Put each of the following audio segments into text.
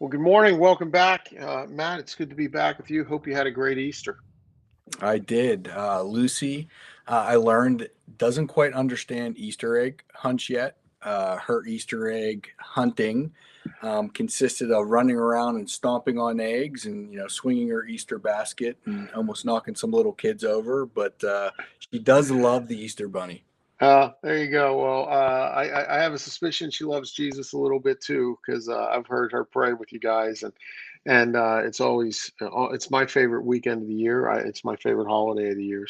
Well, good morning. Welcome back, Matt. It's good to be back with you. Hope you had a great Easter. I did. Lucy, I learned, doesn't quite understand Easter egg hunts yet. Her Easter egg hunting consisted of running around and stomping on eggs and swinging her Easter basket and almost knocking some little kids over. But she does love the Easter bunny. There you go. Well, I have a suspicion she loves Jesus a little bit too, because I've heard her pray with you guys, and it's always it's my favorite weekend of the year. It's my favorite holiday of the year.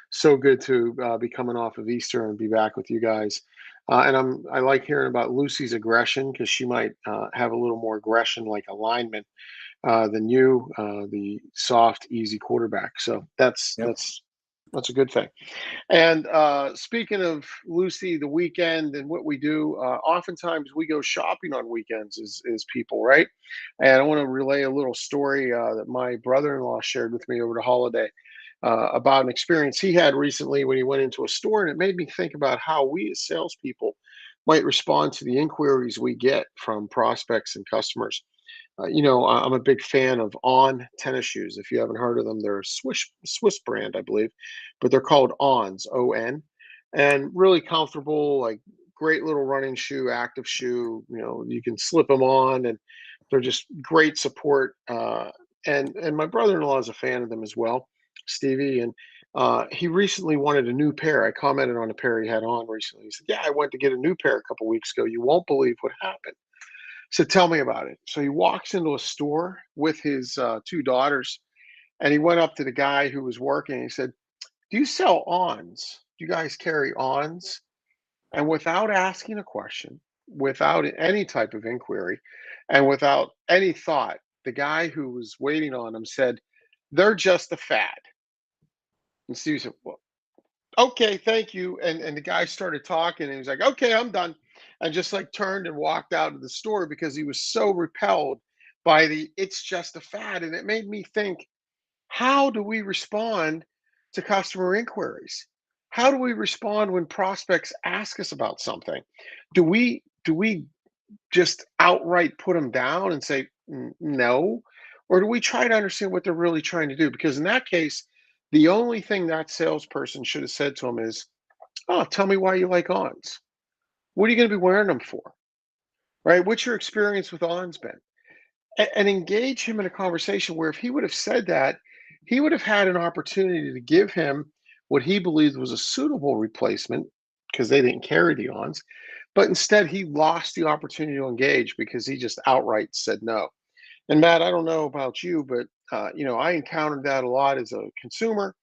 So good to be coming off of Easter and be back with you guys. And I like hearing about Lucy's aggression because she might have a little more aggression like alignment than you, the soft, easy quarterback. So that's Yep. that's that's a good thing. And speaking of Lucy, the weekend and what we do, oftentimes we go shopping on weekends as people, right? And I want to relay a little story that my brother-in-law shared with me over the holiday about an experience he had recently when he went into a store, and it made me think about how we as salespeople might respond to the inquiries we get from prospects and customers. I'm a big fan of On tennis shoes. If you haven't heard of them, they're a Swiss brand, I believe, but they're called Ons, O-N, and really comfortable, like great little running shoe, active shoe. You can slip them on, and they're just great support. And my brother-in-law is a fan of them as well, Stevie, and he recently wanted a new pair. I commented on a pair he had on recently. He said, "Yeah, I went to get a new pair a couple weeks ago. You won't believe what happened." So tell me about it. So he walks into a store with his two daughters, and he went up to the guy who was working. He said, "Do you sell Ons? Do you guys carry Ons?" And without asking a question, without any type of inquiry, and without any thought, the guy who was waiting on him said, "They're just a fad." And Steve said, "Well, okay, thank you." And the guy started talking, and he was like, "Okay, I'm done," and just like turned and walked out of the store because he was so repelled by the "it's just a fad." And it made me think, how do we respond to customer inquiries? How do we respond when prospects ask us about something? Do we just outright put them down and say no, or do we try to understand what they're really trying to do? Because in that case, the only thing that salesperson should have said to him is, "Oh, tell me why you like Ons. What are you going to be wearing them for? Right? What's your experience with Ons been?" And engage him in a conversation where if he would have said that, he would have had an opportunity to give him what he believed was a suitable replacement because they didn't carry the Ons. But instead, he lost the opportunity to engage because he just outright said no. And Matt, I don't know about you, but I encountered that a lot as a consumer,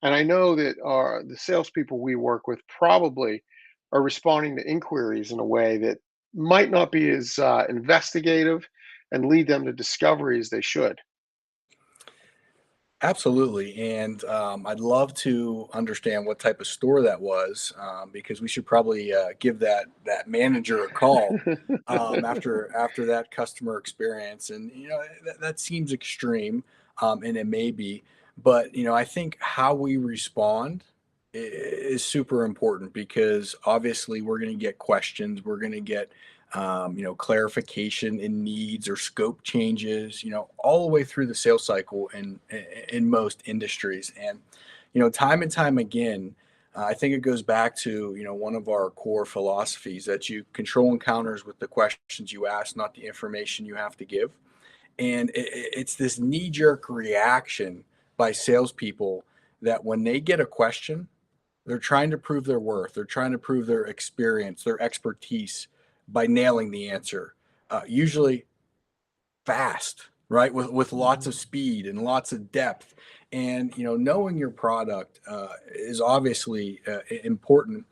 and I know that the salespeople we work with probably are responding to inquiries in a way that might not be as investigative and lead them to discovery as they should. Absolutely. And I'd love to understand what type of store that was, because we should probably give that manager a call after that customer experience. And that seems extreme, and it may be, but I think how we respond is super important because obviously we're going to get questions, we're going to get clarification in needs or scope changes, all the way through the sales cycle in most industries. And, time and time again, I think it goes back to, one of our core philosophies that you control encounters with the questions you ask, not the information you have to give. And it's this knee jerk reaction by salespeople that when they get a question, they're trying to prove their worth. They're trying to prove their experience, their expertise by nailing the answer, usually fast, right? With lots of speed and lots of depth. And knowing your product is obviously important,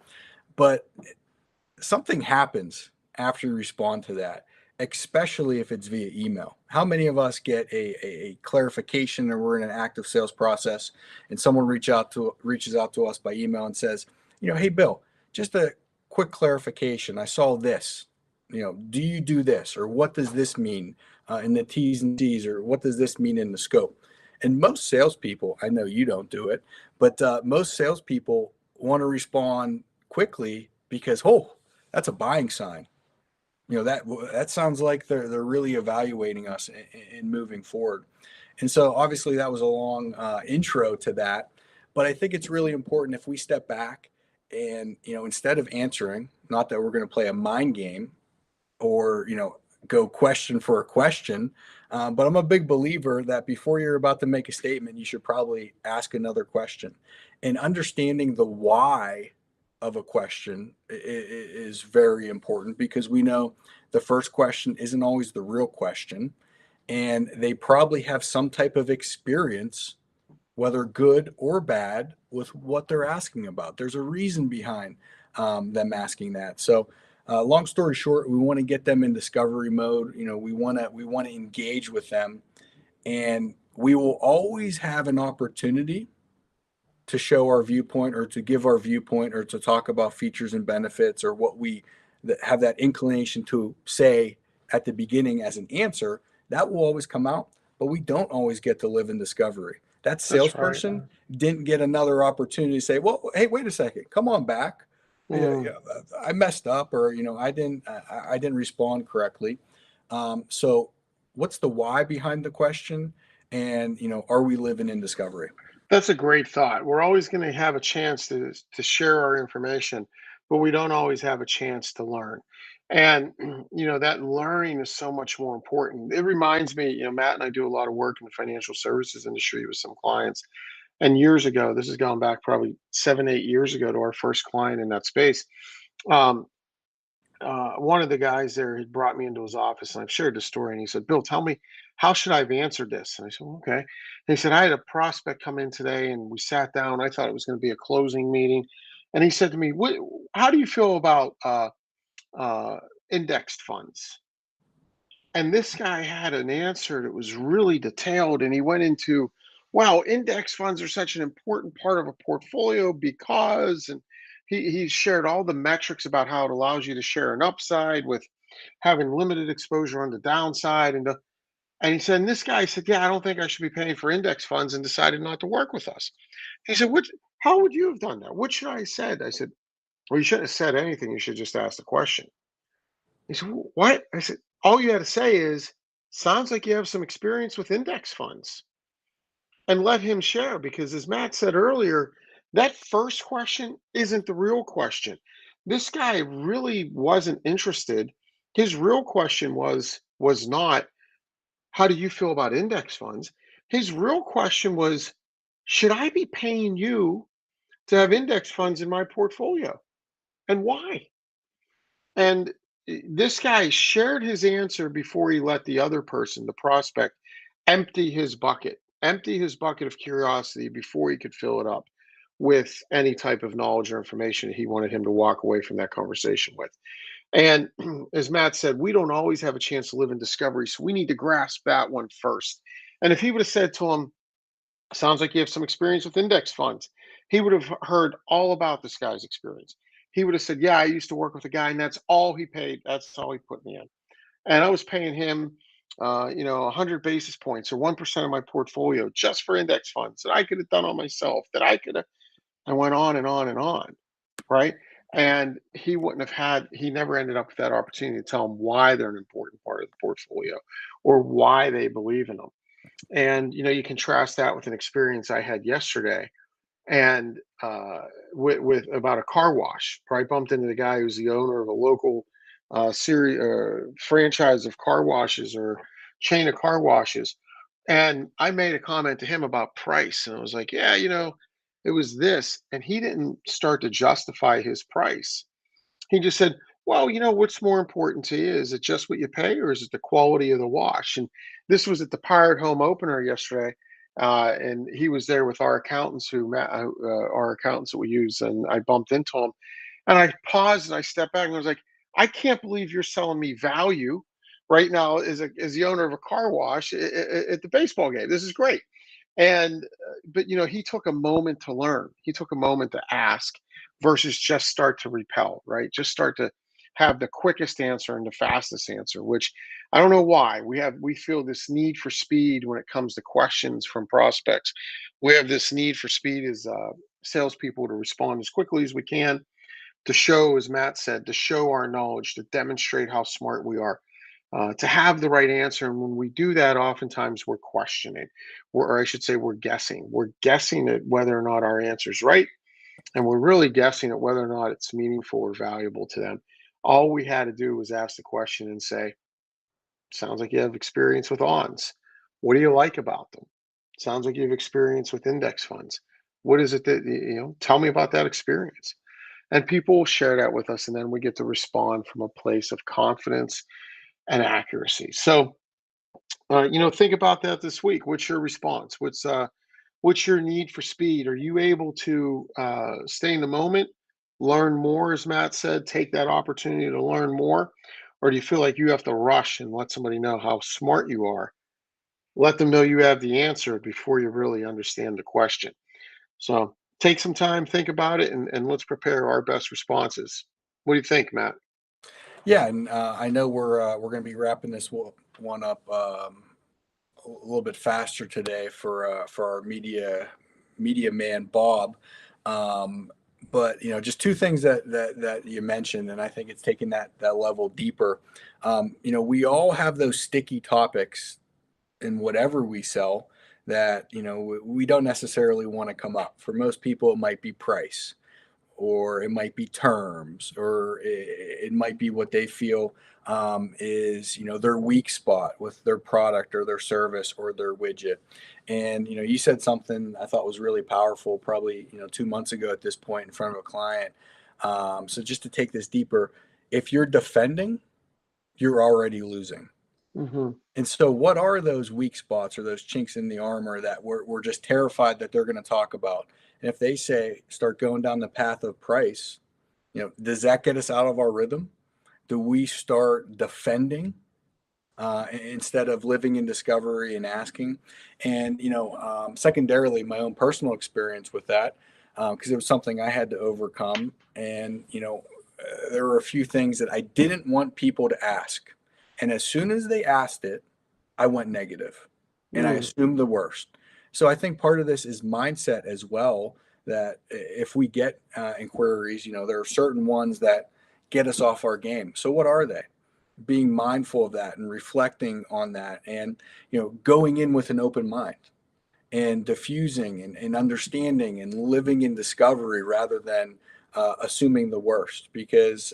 but something happens after you respond to that, especially if it's via email. How many of us get a clarification, or we're in an active sales process and someone reaches out to us by email and says, "Hey Bill, just a quick clarification. I saw this. Do you do this, or what does this mean in the T's and C's, or what does this mean in the scope?" And most salespeople, I know you don't do it, but most salespeople want to respond quickly because, oh, that's a buying sign. That sounds like they're really evaluating us in moving forward. And so obviously that was a long intro to that, but I think it's really important if we step back and instead of answering, not that we're going to play a mind game or go question for a question, but I'm a big believer that before you're about to make a statement, you should probably ask another question. And understanding the why of a question is very important, because we know the first question isn't always the real question, and they probably have some type of experience, whether good or bad, with what they're asking about. There's a reason behind them asking that. So, long story short, we want to get them in discovery mode. We want to engage with them, and we will always have an opportunity to show our viewpoint, or to give our viewpoint, or to talk about features and benefits, or what we have that inclination to say at the beginning as an answer. That will always come out, but we don't always get to live in discovery. That That's right. salesperson didn't get another opportunity to say, well, hey, wait a second, come on back. Yeah, Mm. yeah, I messed up, or I didn't respond correctly. So what's the why behind the question? And are we living in discovery? That's a great thought. We're always going to have a chance to share our information, but we don't always have a chance to learn. And that learning is so much more important. It reminds me, Matt and I do a lot of work in the financial services industry with some clients. And years ago, this is going back probably 7, 8 years ago to our first client in that space. Um, one of the guys there had brought me into his office, and I've shared the story. And he said, "Bill, tell me, how should I have answered this?" And I said, well, "Okay." And he said, "I had a prospect come in today, and we sat down. I thought it was going to be a closing meeting." And he said to me, How do you feel about uh, indexed funds?" And this guy had an answer that was really detailed, and he went into, wow, index funds are such an important part of a portfolio because, and he shared all the metrics about how it allows you to share an upside with having limited exposure on the downside. And he said, and this guy said, "Yeah, I don't think I should be paying for index funds," and decided not to work with us. He said, how would you have done that? What should I have said? I said, well, you shouldn't have said anything. You should just ask the question. He said, What?" I said, "All you had to say is, sounds like you have some experience with index funds," and let him share. Because as Matt said earlier, that first question isn't the real question. This guy really wasn't interested. His real question was not, how do you feel about index funds? His real question was, should I be paying you to have index funds in my portfolio? And why? And this guy shared his answer before he let the other person, the prospect, empty his bucket of curiosity before he could fill it up with any type of knowledge or information he wanted him to walk away from that conversation with. And as Matt said, we don't always have a chance to live in discovery, so we need to grasp that one first. And if he would have said to him, "Sounds like you have some experience with index funds," he would have heard all about this guy's experience. He would have said, "Yeah, I used to work with a guy, and that's all he paid. That's all he put me in. And I was paying him, 100 basis points or 1% of my portfolio just for index funds that I could have done on myself, that I could have," I went on and on and on, right? And he never ended up with that opportunity to tell them why they're an important part of the portfolio or why they believe in them. And you contrast that with an experience I had yesterday, and with about a car wash. I bumped into the guy who's the owner of a local series franchise of car washes, or chain of car washes. And I made a comment to him about price, and I was like, "Yeah, it was this," and he didn't start to justify his price. He just said, "Well, what's more important to you? Is it just what you pay, or is it the quality of the wash?" And this was at the Pirate Home opener yesterday, and he was there with our accountants, our accountants that we use, and I bumped into him, and I paused and I stepped back and I was like, "I can't believe you're selling me value right now as the owner of a car wash at the baseball game. This is great." And but he took a moment to learn. He took a moment to ask versus just start to repel, right? Just start to have the quickest answer and the fastest answer, which I don't know why. We feel this need for speed when it comes to questions from prospects. We have this need for speed as salespeople to respond as quickly as we can. to show, as Matt said, to show our knowledge, to demonstrate how smart we are, to have the right answer. And when we do that, oftentimes we're questioning, or I should say, we're guessing. We're guessing at whether or not our answer is right, and we're really guessing at whether or not it's meaningful or valuable to them. All we had to do was ask the question and say, sounds like you have experience with ons. What do you like about them? Sounds like you have experience with index funds. What is it that, tell me about that experience? And people will share that with us, and then we get to respond from a place of confidence and accuracy. So, think about that this week. What's your response? What's your need for speed? Are you able to stay in the moment, learn more, as Matt said, take that opportunity to learn more? Or do you feel like you have to rush and let somebody know how smart you are? Let them know you have the answer before you really understand the question. So take some time, think about it, and let's prepare our best responses. What do you think, Matt? Yeah, and I know we're going to be wrapping this one up a little bit faster today for our media man Bob. Um, but just two things that you mentioned, and I think it's taking that level deeper. We all have those sticky topics in whatever we sell that we don't necessarily want to come up. For most people, it might be price, or it might be terms, or it might be what they feel is their weak spot with their product or their service or their widget. And you said something I thought was really powerful, probably 2 months ago at this point in front of a client. So just to take this deeper, if you're defending, you're already losing. Hmm. And so, what are those weak spots or those chinks in the armor that we're just terrified that they're going to talk about? And if they say, start going down the path of price, does that get us out of our rhythm? Do we start defending instead of living in discovery and asking? And, secondarily, my own personal experience with that, because it was something I had to overcome. And, there were a few things that I didn't want people to ask. And as soon as they asked it, I went negative and I Mm, assumed the worst. So I think part of this is mindset as well. That if we get inquiries, there are certain ones that get us off our game. So what are they? Being mindful of that and reflecting on that, and going in with an open mind and diffusing and understanding and living in discovery rather than assuming the worst. Because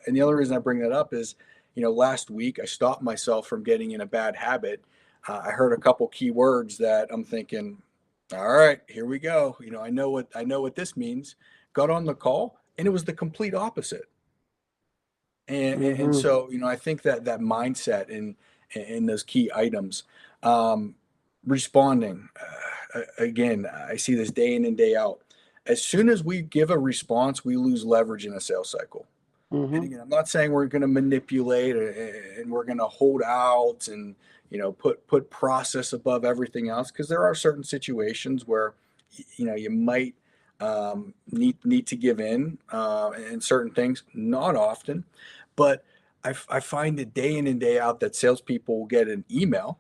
and the other reason I bring that up is, last week I stopped myself from getting in a bad habit. I heard a couple key words that I'm thinking, all right, here we go. I know what this means. Got on the call, and it was the complete opposite. And hmm. so I think that mindset in those key items, um, responding again, I see this day in and day out. As soon as we give a response, we lose leverage in a sales cycle. And Hmm. again, I'm not saying we're going to manipulate and we're going to hold out and put process above everything else, because there are certain situations where you might need to give in certain things. Not often, but I find it day in and day out that salespeople will get an email,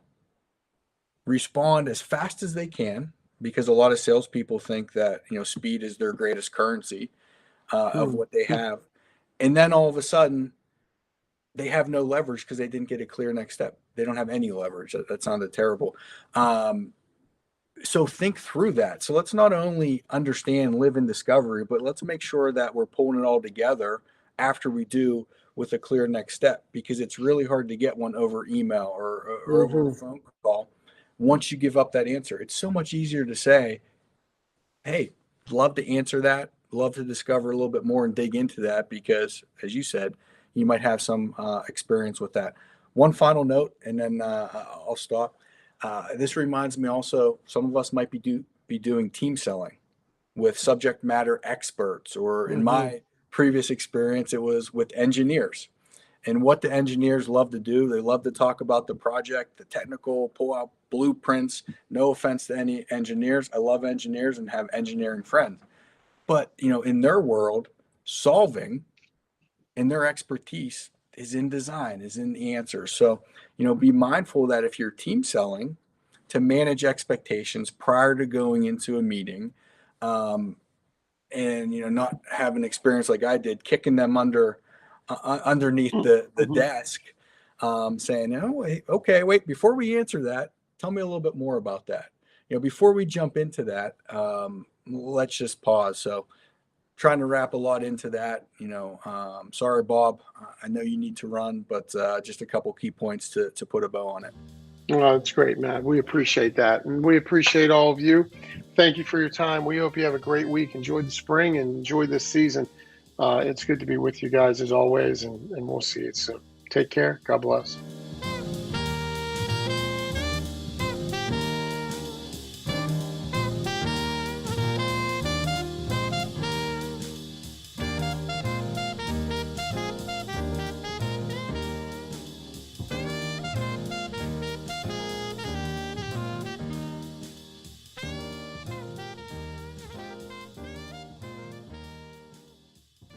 respond as fast as they can, because a lot of salespeople think that speed is their greatest currency of Hmm. what they have, and then all of a sudden they have no leverage because they didn't get a clear next step. They don't have any leverage. That sounded terrible. Um, so think through that. So let's not only understand, live in discovery, but let's make sure that we're pulling it all together after we do, with a clear next step, because it's really hard to get one over email or over a Hmm. phone call. Once you give up that answer, it's so much easier to say, hey, love to answer that, love to discover a little bit more and dig into that, because as you said, you might have some experience with that. One final note, and then I'll stop. This reminds me also, some of us might be doing team selling with subject matter experts, or in Hmm. my previous experience, it was with engineers. And what the engineers love to do, they love to talk about the project, the technical, pull out blueprints. No offense to any engineers. I love engineers and have engineering friends. But, in their world, solving and their expertise is in design, is in the answer. So, be mindful that if you're team selling, to manage expectations prior to going into a meeting, um, and not have an experience like I did, kicking them underneath the Mhm. desk, saying, "Oh, wait, okay, wait. Before we answer that, tell me a little bit more about that. Before we jump into that, let's just pause." So, trying to wrap a lot into that. Sorry, Bob. I know you need to run, but just a couple key points to put a bow on it. Well, that's great, Matt. We appreciate that. And we appreciate all of you. Thank you for your time. We hope you have a great week. Enjoy the spring and enjoy this season. It's good to be with you guys as always, and we'll see you soon. Take care. God bless.